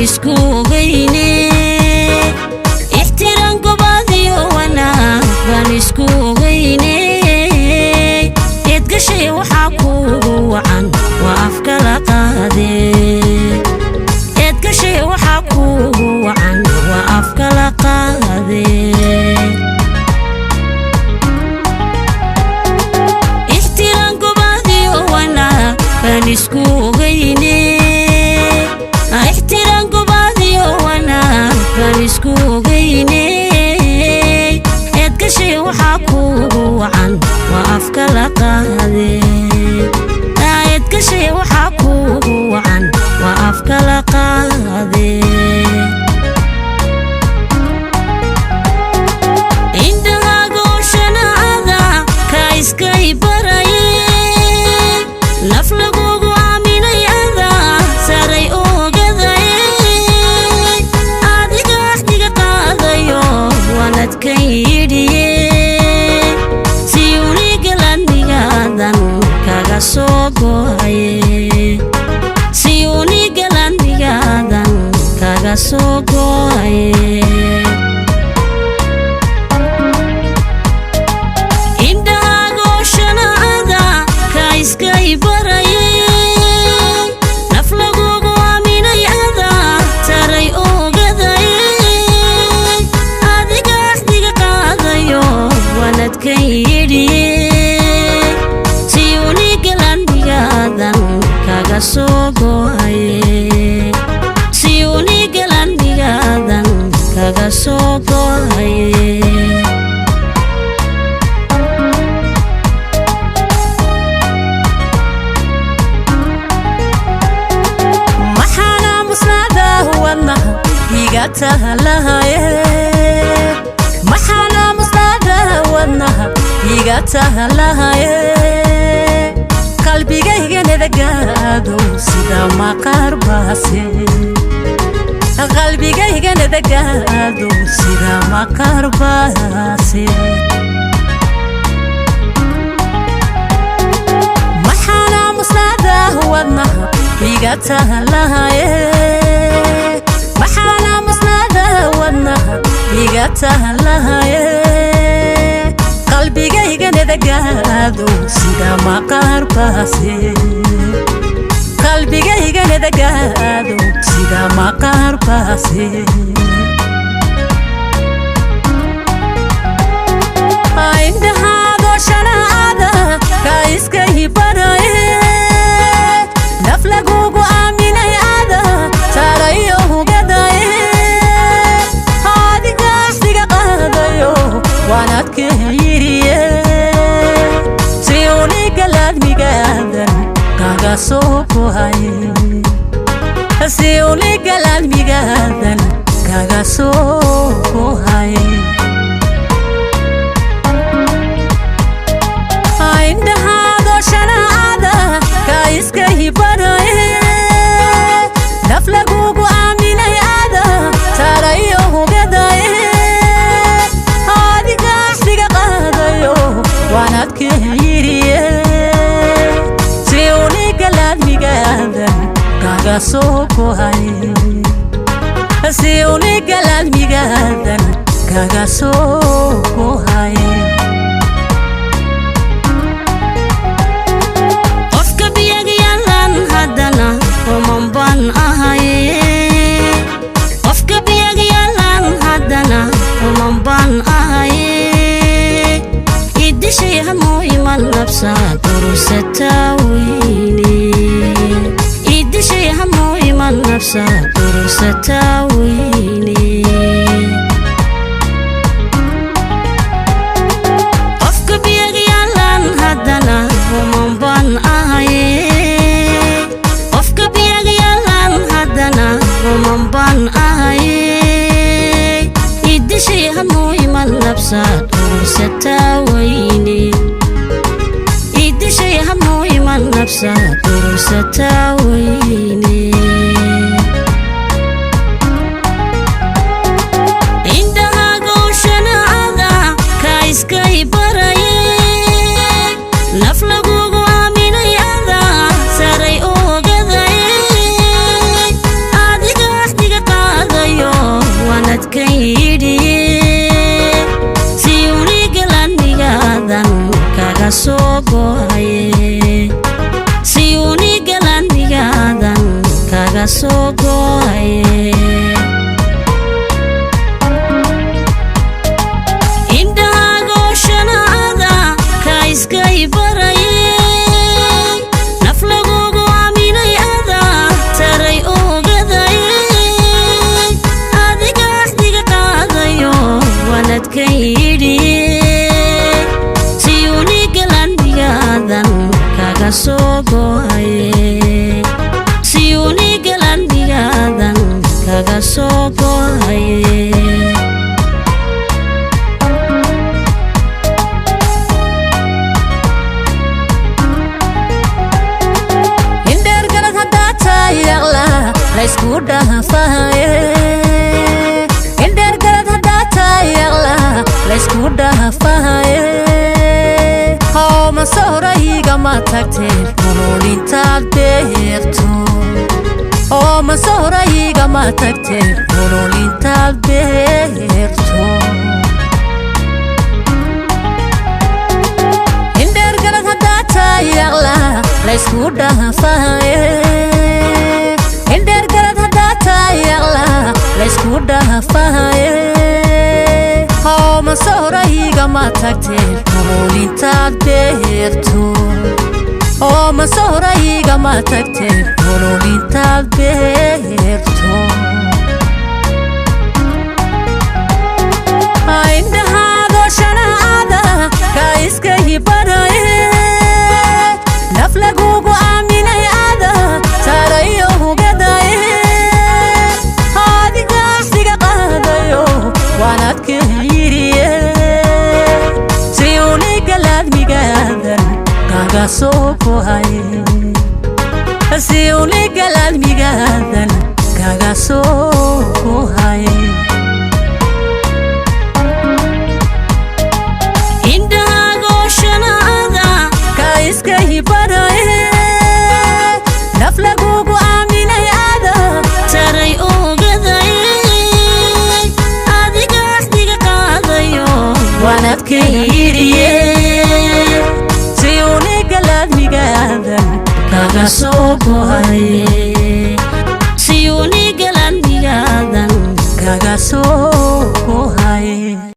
isku ogeyne ixtiraan gobaadiyo wanaag baan isku ogeyne eed gashay waxaa kuugu wacan waa afkala qaade eed gashay waxaa kuugu wacan waa afkala qaade ixtiraan gobaadiyo wanaag baan isku ogeyne ixtiraan gobaadiyo wanaag baan isku ogeyne eed gashay waxaa kuugu wacan waa afkala qaade eed gashay waxaa kuugu wacan waa afkala qaade indhahaaga oo shanaacada ka iskay baraye naf lagugu aaminay ada saray ogadaye adiga axdiga qaadayo waanadkan yidhiye si unigalandigaadan kaga soo go'aye si unigalandigaadan kaga soo go'aye indhahaaga oo shanaacada ka iskay baraye naf lagugu aaminay ada saray ogadaye adiga axdiga qaadayo waanadkan yidhiye si unigalandigaadan kaga soo go'aye si unigalandigaadan kaga soo go'aye maxaana musnada wadnaha iga tahalahaye maxaana musnada wadnaha iga tahalahaye qalbigayga nadagaado sida maqaar baase qalbigayga nadagaado sida maqaar baase maxaana musnada wadnaha iga tahalahaye maxaana musnada wadnaha iga tahalahaye qalbigayga nadagaado sida maqaar baase qalbigayga nadagaado sida maqaar baase indhahaaga oo shanaacada ka iskay baraye naf lagugu aaminay ada saarayo hugadaye adiga axdiga qaadayo waanadka yidhiye si unigaladmigaadan kaga soo go'aye si unigaladmigaadan kaga soo go'aye indhahaaga oo shanaacada ka iskay baraye naf lagugu aaminay ada saarayo hugadaye adiga axdiga qaadayo waanadka yidhiye si unigaladmigaadan kaga soo go'aye si unigaladmigaadan kaga soo go'aye qofka biyagayalan haddana kuman baan ahaye qofka biyagayalan haddana kuman baan ahaye idishay hamoo iman nabsa durusataa weyne idishay hamoo iman nabsa durusataa weyne qofka biyagayalan haddana kuman baan ahaye qofka biyagayalan haddana kuman baan ahaye idishay hamoo iman nabsa durusataa weyne idishay hamoo iman nabsa durusataa weyne indhahaaga oo shanaacada ka iskay baraye naf lagugu aaminay ada saray ogadaye adiga axdiga kaga soo go'aye indhahaago shanaada ka iskay baraye naf lagugu aaminay ada taray ogadaye adiga axdiga qaadayo waanadka yidhiye siyuni galandigaadan kaga soo go'aye siyuni galandigaadan kaga soo go'aye laysku dhaafaaye indheer garad haddaa taayaqla laysku dhaafaaye oo masoorayga ma tagteen nololintaad beerto oo masoorayga ma tagteen nololintaad beerto indheer garad haddaa taayaqla laysku dhaafaaye indheer garad haddaa taayaqla laysku dhaafaaye oo masoorayga ma tagteen nololintaad beerto oo masoorayga ma tagteen nololintaad beerto indhahaago shanaada ka iska hibanaye naf lagugu aaminay ada tarayo hugadaye adiga axdiga qaadayo waanadka yidhiye siyuni galadmigaadan kaga soo go'aye siyuni galadmigaadan kaga soo go'aye indhahaago shanaada ka iska hibanaye naf lagugu aaminay ada taray ogadaye adiga axdiga qaadayo waanadka yidhiye siyuni galadmigaadan kaga soo go'aye siyuni galadmigaadan kaga soo